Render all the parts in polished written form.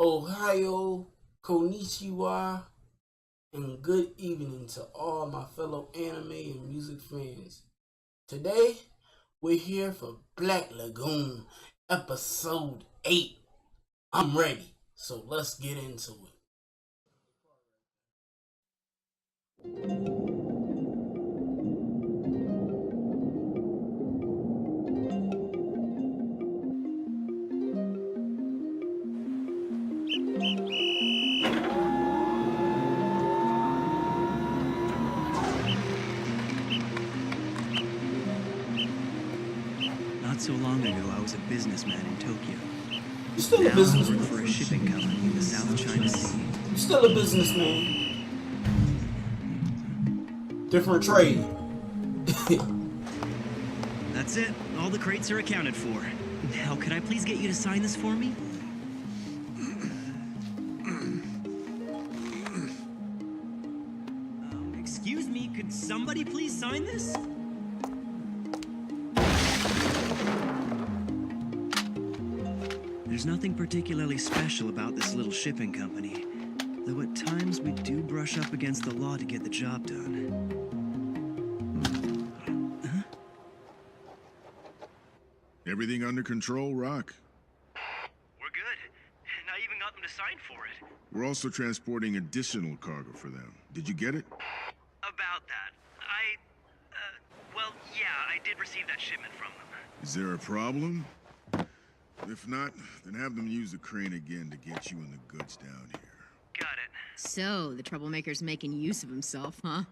Ohio, konnichiwa, and good evening to all my fellow anime and music fans. Today, we're here for Black Lagoon, episode 8. I'm ready, so let's get into it. Not so long ago, I was a businessman in Tokyo. You're still Now a I businessman. work for a shipping company in the South China Sea. You're still a businessman. Different trade. That's it. All the crates are accounted for. Now, could I please get you to sign this for me? Excuse me, could somebody please sign this? There's nothing particularly special about this little shipping company, though at times we do brush up against the law to get the job done. Everything under control, Rock? We're good. And I even got them to sign for it. We're also transporting additional cargo for them. Did you get it? About that, well, yeah, I did receive that shipment from them. Is there a problem? If not, then have them use the crane again to get you and the goods down here. Got it. So, the troublemaker's making use of himself, huh?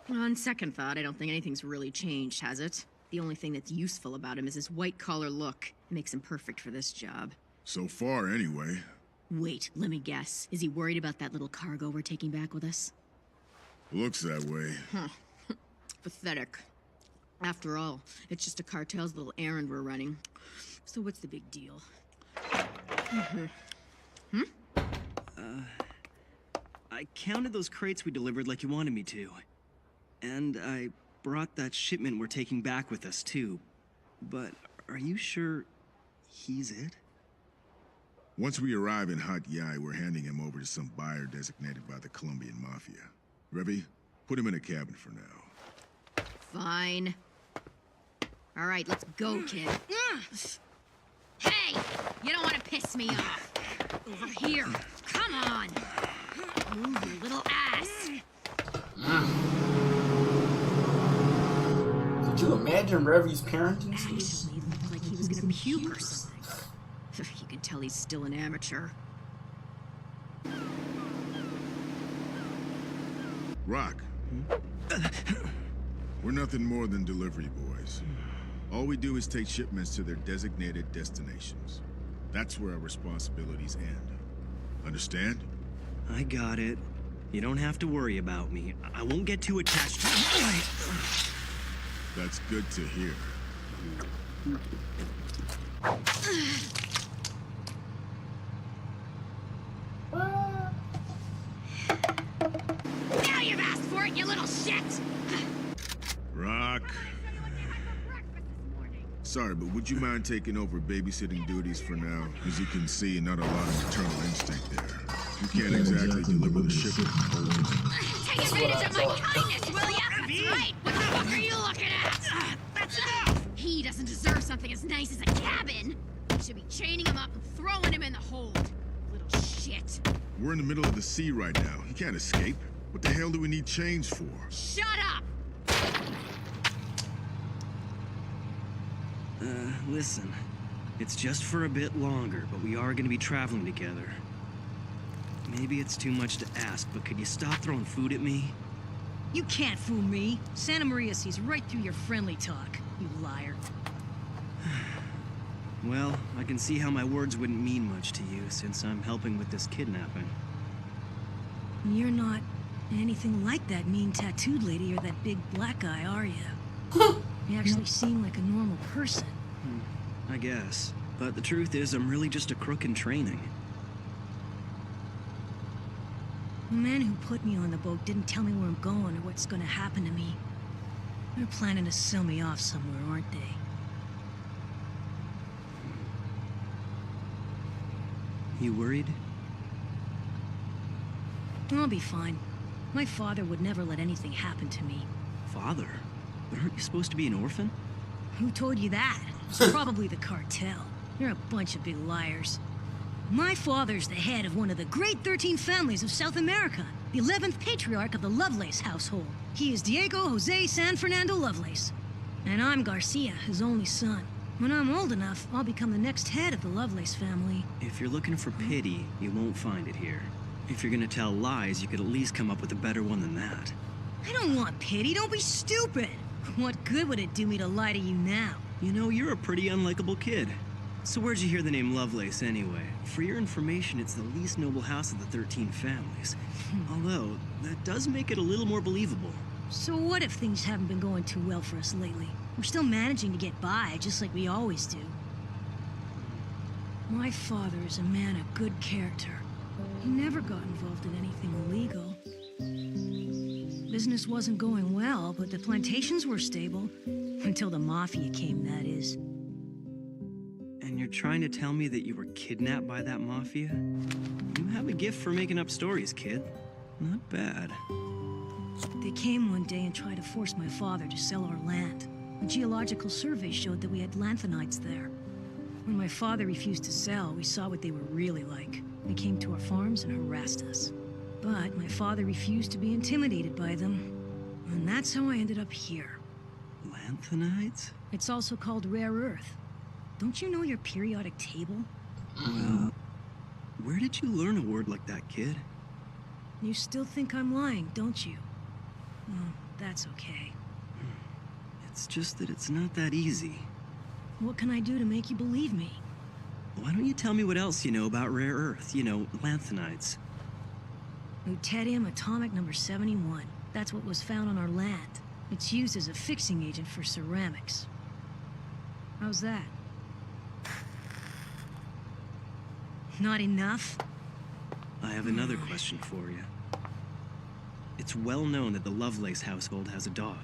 On second thought, I don't think anything's really changed, has it? The only thing that's useful about him is his white-collar look. It makes him perfect for this job. So far, anyway. Wait, let me guess. Is he worried about that little cargo we're taking back with us? Looks that way. Huh. Pathetic. After all, it's just a cartel's little errand we're running. So what's the big deal? I counted those crates we delivered like you wanted me to. And I brought that shipment we're taking back with us, too. But are you sure he's it? Once we arrive in Hat Yai, we're handing him over to some buyer designated by the Colombian Mafia. Revy, put him in a cabin for now. Fine. All right, let's go, kid. Hey! You don't want to piss me off. Over here. Come on. Move your little ass. Could you imagine Revy's parenting? Actually, it looked like he was gonna puke or something. You can tell he's still an amateur. Rock. We're nothing more than delivery boys. All we do is take shipments to their designated destinations. That's where our responsibilities end. Understand? I got it. You don't have to worry about me. I won't get too attached to you. That's good to hear. Now you've asked for it, you little shit! Rock. Sorry, but would you mind taking over babysitting duties for now? As you can see, not a lot of maternal instinct there. You can't exactly deliver the shipment. Take advantage of my kindness, will ya? That's right! What the fuck are you looking at? That's enough! He doesn't deserve something as nice as a cabin. We should be chaining him up and throwing him in the hold. Little shit. We're in the middle of the sea right now. He can't escape. What the hell do we need chains for? Shut up! Listen. It's just for a bit longer, but we are going to be traveling together. Maybe it's too much to ask, but could you stop throwing food at me? You can't fool me. Santa Maria sees right through your friendly talk, you liar. Well, I can see how my words wouldn't mean much to you, since I'm helping with this kidnapping. You're not anything like that mean tattooed lady or that big black guy, are you? You actually seem like a normal person. I guess. But the truth is, I'm really just a crook in training. The man who put me on the boat didn't tell me where I'm going or what's gonna happen to me. They're planning to sell me off somewhere, aren't they? You worried? I'll be fine. My father would never let anything happen to me. Father? But aren't you supposed to be an orphan? Who told you that? Probably the cartel. You're a bunch of big liars. My father's the head of one of the great 13 families of South America, the 11th patriarch of the Lovelace household. He is Diego Jose San Fernando Lovelace. And I'm Garcia, his only son. When I'm old enough, I'll become the next head of the Lovelace family. If you're looking for pity, you won't find it here. If you're gonna tell lies, you could at least come up with a better one than that. I don't want pity, don't be stupid! What good would it do me to lie to you now? You know, you're a pretty unlikable kid. So where'd you hear the name Lovelace anyway? For your information, it's the least noble house of the 13 families. Although, that does make it a little more believable. So what if things haven't been going too well for us lately? We're still managing to get by, just like we always do. My father is a man of good character. He never got involved in anything illegal. Business wasn't going well, but the plantations were stable. Until the Mafia came, that is. And you're trying to tell me that you were kidnapped by that Mafia? You have a gift for making up stories, kid. Not bad. They came one day and tried to force my father to sell our land. A geological survey showed that we had lanthanites there. When my father refused to sell, we saw what they were really like. They came to our farms and harassed us. But my father refused to be intimidated by them. And that's how I ended up here. Lanthanites? It's also called rare earth. Don't you know your periodic table? Well, where did you learn a word like that, kid? You still think I'm lying, don't you? Well, that's okay. It's just that it's not that easy. What can I do to make you believe me? Why don't you tell me what else you know about rare earth? You know, lanthanites. Lutetium atomic number 71. That's what was found on our land. It's used as a fixing agent for ceramics. How's that? Not enough? I have another question for you. It's well known that the Lovelace household has a dog.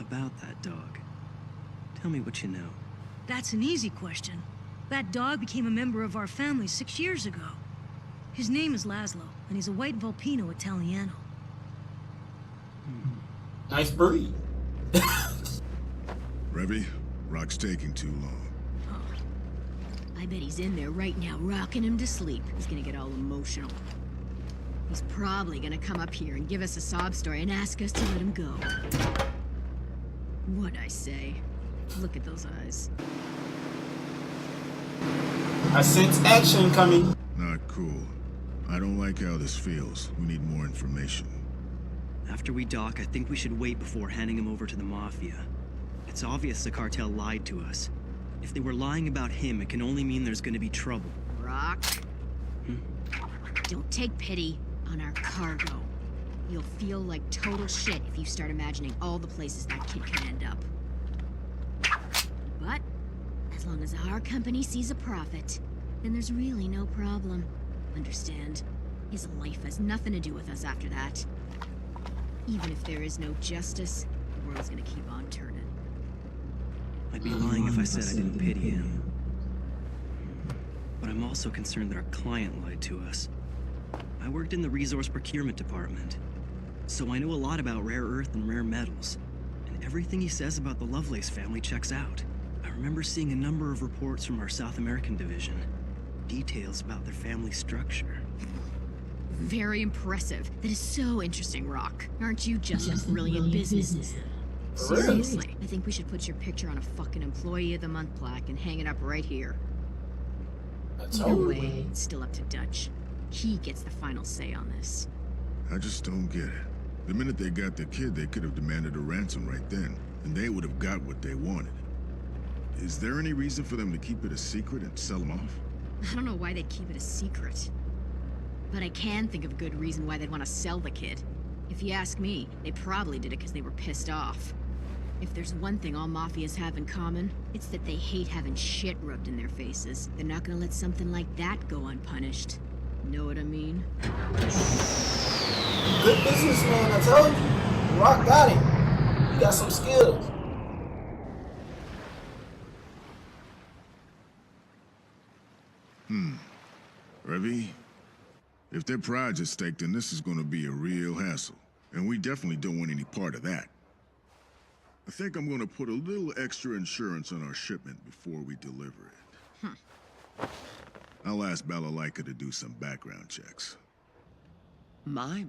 About that dog. Tell me what you know. That's an easy question. That dog became a member of our family 6 years ago. His name is Laszlo, and he's a white Volpino Italiano. Nice breed. Revy, Rock's taking too long. I bet he's in there right now, rocking him to sleep. He's gonna get all emotional. He's probably gonna come up here and give us a sob story and ask us to let him go. What'd I say? Look at those eyes. I sense action coming. Not cool. I don't like how this feels. We need more information. After we dock, I think we should wait before handing him over to the Mafia. It's obvious the cartel lied to us. If they were lying about him, it can only mean there's gonna be trouble. Rock? Don't take pity on our cargo. You'll feel like total shit if you start imagining all the places that kid can end up. But, as long as our company sees a profit, then there's really no problem. Understand? His life has nothing to do with us after that. Even if there is no justice, the world's gonna keep on turning. I'd be lying if I said I didn't pity him. But I'm also concerned that our client lied to us. I worked in the resource procurement department, so I know a lot about rare earth and rare metals. And everything he says about the Lovelace family checks out. I remember seeing a number of reports from our South American division. Details about their family structure. Very impressive. That is so interesting, Rock. Aren't you just a brilliant businessman? Seriously, I think we should put your picture on a fucking Employee of the Month plaque and hang it up right here. Either way, it's still up to Dutch. He gets the final say on this. I just don't get it. The minute they got the kid, they could have demanded a ransom right then, and they would have got what they wanted. Is there any reason for them to keep it a secret and sell him off? I don't know why they'd keep it a secret. But I can think of a good reason why they'd want to sell the kid. If you ask me, they probably did it because they were pissed off. If there's one thing all mafias have in common, it's that they hate having shit rubbed in their faces. They're not gonna let something like that go unpunished. Know what I mean? Good businessman, I told you. Rock got him. He got some skills. Revy, if their pride's at stake, then this is gonna be a real hassle. And we definitely don't want any part of that. I think I'm gonna put a little extra insurance on our shipment before we deliver it. I'll ask Balalaika to do some background checks. My.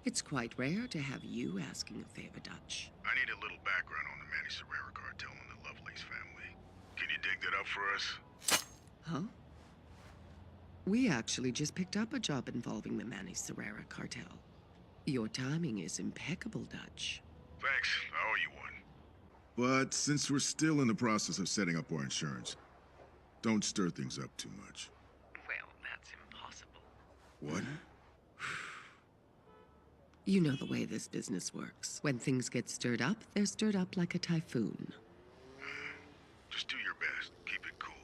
It's quite rare to have you asking a favor, Dutch. I need a little background on the Manny Serrera cartel and the Lovelace family. Can you dig that up for us? Huh? We actually just picked up a job involving the Manny Serrera cartel. Your timing is impeccable, Dutch. Thanks, I owe you one. But since we're still in the process of setting up our insurance, don't stir things up too much. Well, that's impossible. What? You know the way this business works. When things get stirred up, they're stirred up like a typhoon. Just do your best. Keep it cool.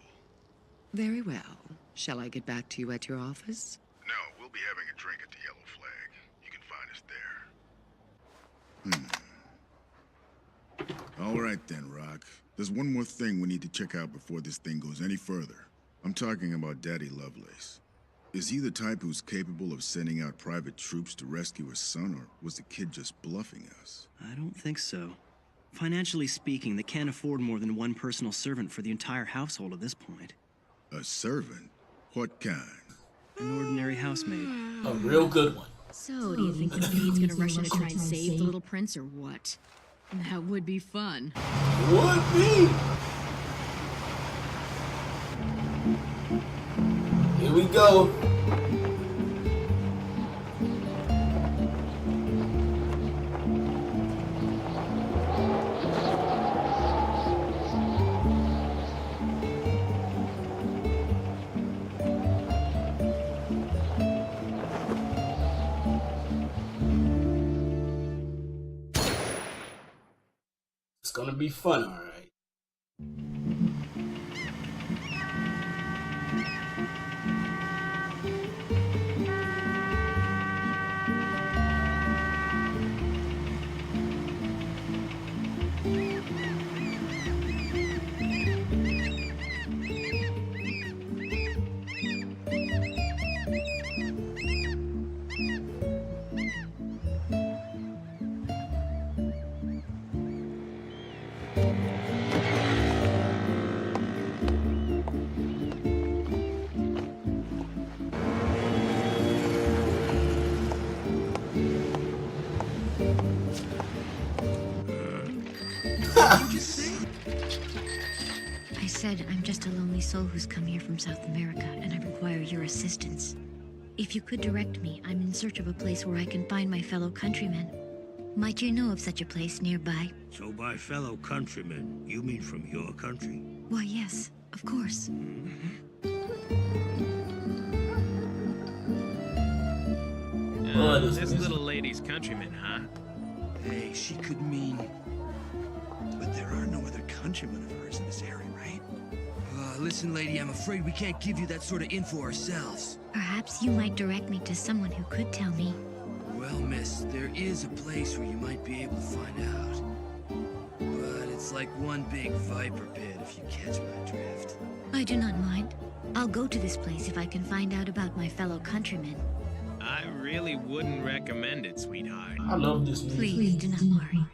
Very well. Shall I get back to you at your office? No, we'll be having a drink at the Yellow Flag. You can find us there. All right then, Rock. There's one more thing we need to check out before this thing goes any further. I'm talking about Daddy Lovelace. Is he the type who's capable of sending out private troops to rescue his son, or was the kid just bluffing us? I don't think so. Financially speaking, they can't afford more than one personal servant for the entire household at this point. A servant? What kind? An ordinary housemaid. A real good one. So, do you think the maid's gonna rush in to try and save the little prince, or what? That would be fun. Would be. Here we go. It's gonna be fun, all right. I said I'm just a lonely soul who's come here from South America, and I require your assistance. If you could direct me, I'm in search of a place where I can find my fellow countrymen. Might you know of such a place nearby? So by fellow countrymen, you mean from your country? Why, yes, of course. This little lady's countryman, huh? Hey, she could mean... But there are no other countrymen of hers in this area, right? Listen, lady, I'm afraid we can't give you that sort of info ourselves. Perhaps you might direct me to someone who could tell me. Well, miss, there is a place where you might be able to find out. But it's like one big viper pit, if you catch my drift. I do not mind. I'll go to this place if I can find out about my fellow countrymen. I really wouldn't recommend it, sweetheart. I love this movie. Please do not worry.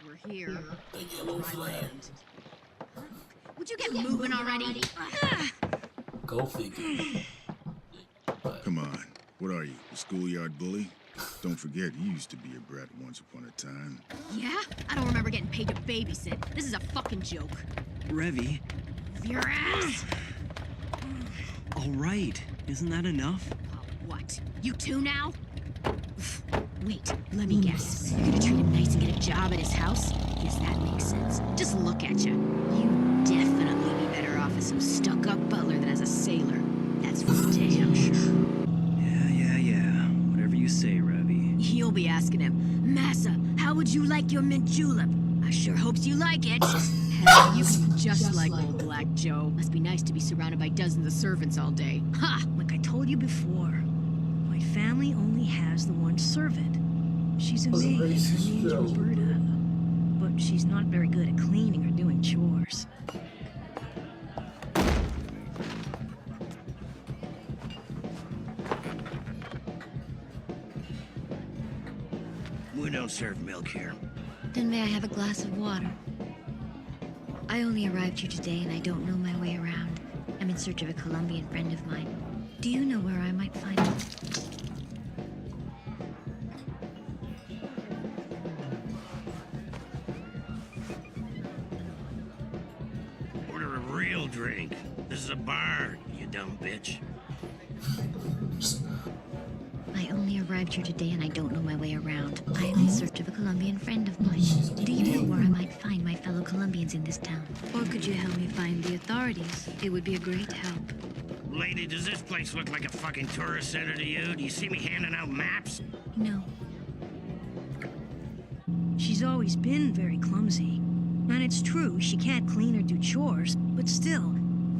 We're here. The Yellow Flag. Would you get moving already? Go figure. Come on. What are you, a schoolyard bully? Don't forget, you used to be a brat once upon a time. Yeah? I don't remember getting paid to babysit. This is a fucking joke. Revy, Your ass! all right. Isn't that enough? What? You two now? Wait, let me guess. You're gonna treat him nice and get a job at his house? Guess that makes sense. Just look at you. You'd definitely be better off as some stuck-up butler than as a sailor. That's for damn sure. Yeah. Whatever you say, Revy. You'll be asking him, Massa, how would you like your mint julep? I sure hopes you like it. Hell, you can just like old Black Joe. Must be nice to be surrounded by dozens of servants all day. Ha! Like I told you before, my family only has the one servant. She's a maid, and her name's Roberta. she's not very good at cleaning or doing chores. We don't serve milk here. Then may I have a glass of water? I only arrived here today and I don't know my way around. I'm in search of a Colombian friend of mine. Do you know where I might find him? Order a real drink. This is a bar, you dumb bitch. I only arrived here today and I don't know my way around. I am in search of a Colombian friend of mine. Do you know where I might find my fellow Colombians in this town? Or could you help me find the authorities? It would be a great help. Lady, does this place look like a fucking tourist center to you? Do you see me handing out maps? No. She's always been very clumsy. And it's true, she can't clean or do chores, but still,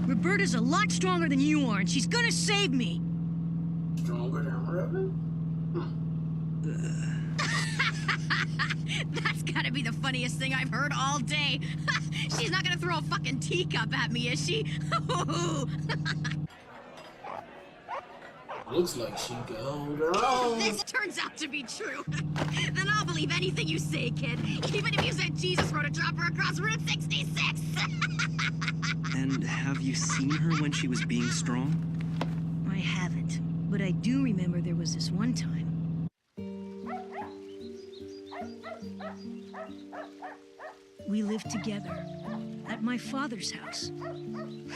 Roberta's a lot stronger than you are, and she's gonna save me! Stronger than Reverend? That's gotta be the funniest thing I've heard all day. She's not gonna throw a fucking teacup at me, is she? Looks like she could hold her own. This turns out to be true. Then I'll believe anything you say, kid. Even if you said Jesus rode a chopper across Route 66. And have you seen her when she was being strong? I haven't, but I do remember there was this one time. We lived together at my father's house.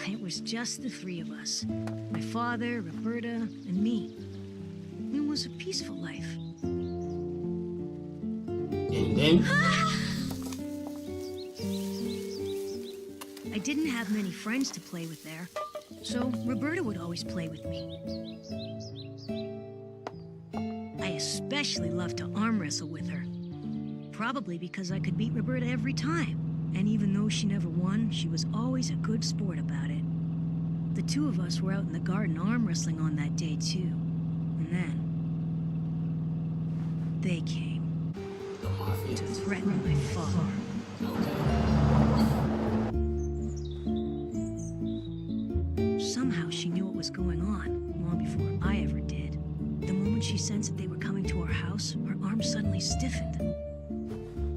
It was just the three of us. My father, Roberta, and me. It was a peaceful life. And then? I didn't have many friends to play with there, so Roberta would always play with me. I especially loved to arm wrestle with her. Probably because I could beat Roberta every time. And even though she never won, she was always a good sport about it. The two of us were out in the garden arm wrestling on that day, too. And then they came to threaten my father. Somehow she knew what was going on, long before I ever did. The moment she sensed that they were coming to our house, her arm suddenly stiffened.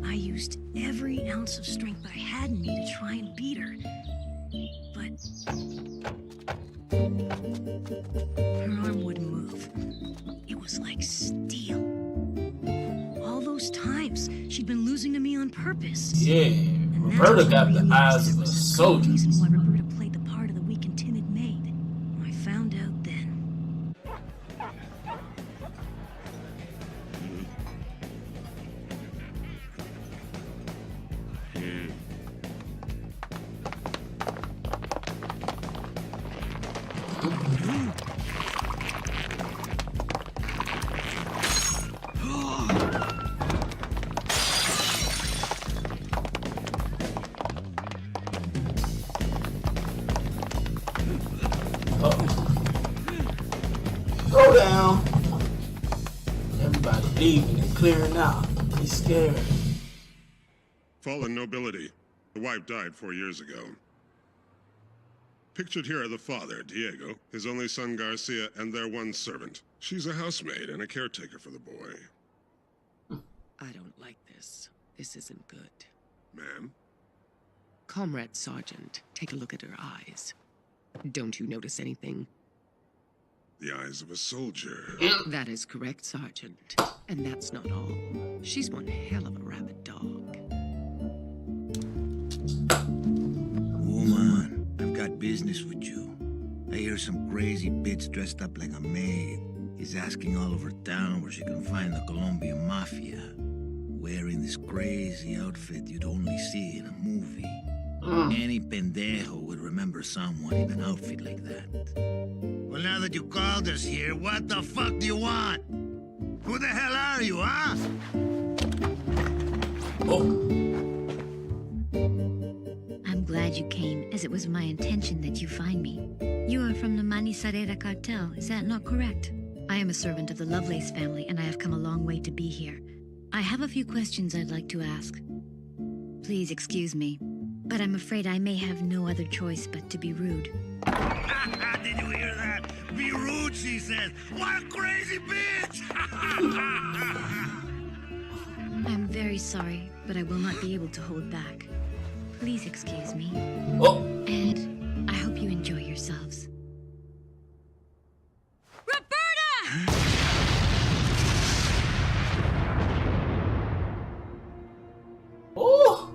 I used every ounce of strength I had in me to try and beat her. But her arm wouldn't move. It was like steel. All those times she'd been losing to me on purpose. Yeah, And Roberta got the eyes of a soldier. Reason why Roberta played the part of the weak and timid maid. I found out then. Go down. Everybody leaving and clearing out. He's scared. Fallen nobility. The wife died 4 years ago. Pictured here are the father, Diego, his only son, Garcia, and their one servant. She's a housemaid and a caretaker for the boy. I don't like this. This isn't good. Ma'am? Comrade Sergeant, take a look at her eyes. Don't you notice anything? The eyes of a soldier. That is correct, Sergeant. And that's not all. She's one hell of a rabid dog. Woman, I've got business with you. I hear some crazy bitch dressed up like a maid is asking all over town where she can find the Colombian mafia, wearing this crazy outfit you'd only see in a movie. Any pendejo would remember someone in an outfit like that. Well, now that you called us here, what the fuck do you want? Who the hell are you, huh? I'm glad you came, as it was my intention that you find me. You are from the Manizarera cartel, is that not correct? I am a servant of the Lovelace family, and I have come a long way to be here. I have a few questions I'd like to ask. Please excuse me, but I'm afraid I may have no other choice but to be rude. Did you hear that? Be rude, she says. What a crazy bitch! I'm very sorry, but I will not be able to hold back. Please excuse me. Oh. And I hope you enjoy yourselves. Roberta! Oh.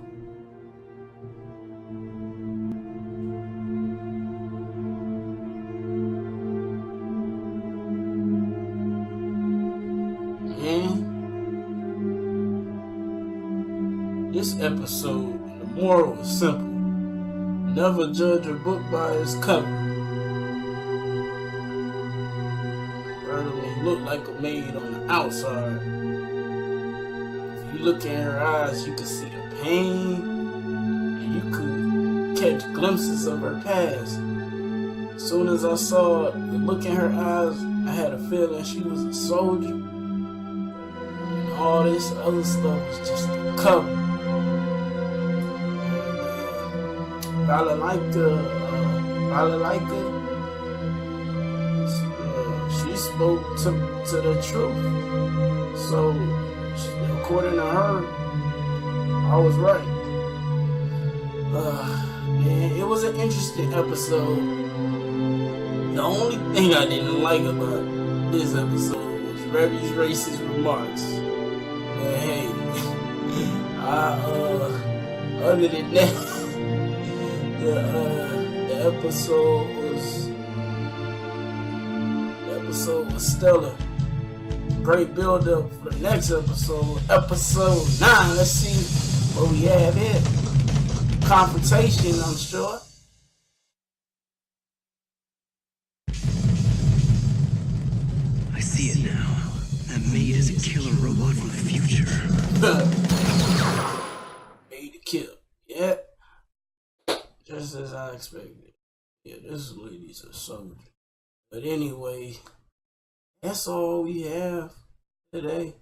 This episode, the moral is simple. Never judge a book by its cover. Brother may look like a maid on the outside. If you look in her eyes, you can see the pain, and you could catch glimpses of her past. As soon as I saw the look in her eyes, I had a feeling she was a soldier. And all this other stuff was just a cover. Balalaika, she spoke to the truth. So, according to her, I was right. Man, it was an interesting episode. The only thing I didn't like about this episode was Revy's racist remarks. But hey, other than that, the episode was stellar. Great build up for the next episode. Episode 9. Let's see what we have here. Confrontation, I'm sure. I see it now. That maid is a killer robot from the future. Made to kill. Yeah. Just as I expected. Yeah, this lady's a soldier. But anyway, that's all we have today.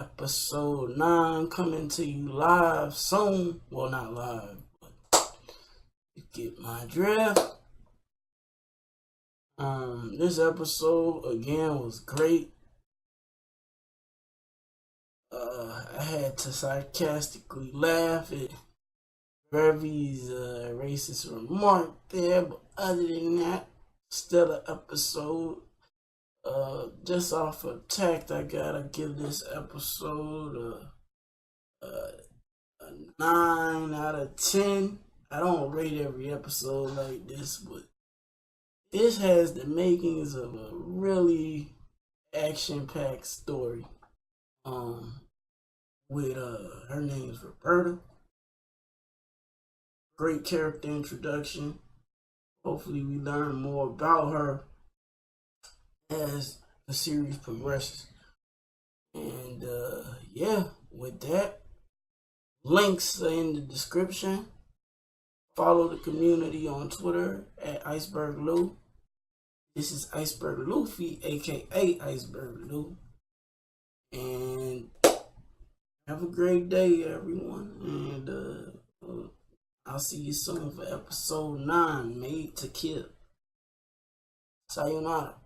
Episode 9 coming to you live soon. Well, not live, but you get my drift. This episode again was great. I had to sarcastically laugh at Revy's racist remark there, but other than that, still an episode. Just off of tact, I gotta give this episode a 9 out of 10. I don't rate every episode like this, but this has the makings of a really action-packed story. With her name is Roberta. Great character introduction. Hopefully we learn more about her as the series progresses. And yeah, with that, links are in the description. Follow the community on Twitter at Iceberg Lue. This is Iceberg Luffy, aka Iceberg Lue. And have a great day, everyone. And I'll see you soon for episode 9, Made to Kill. Sayonara.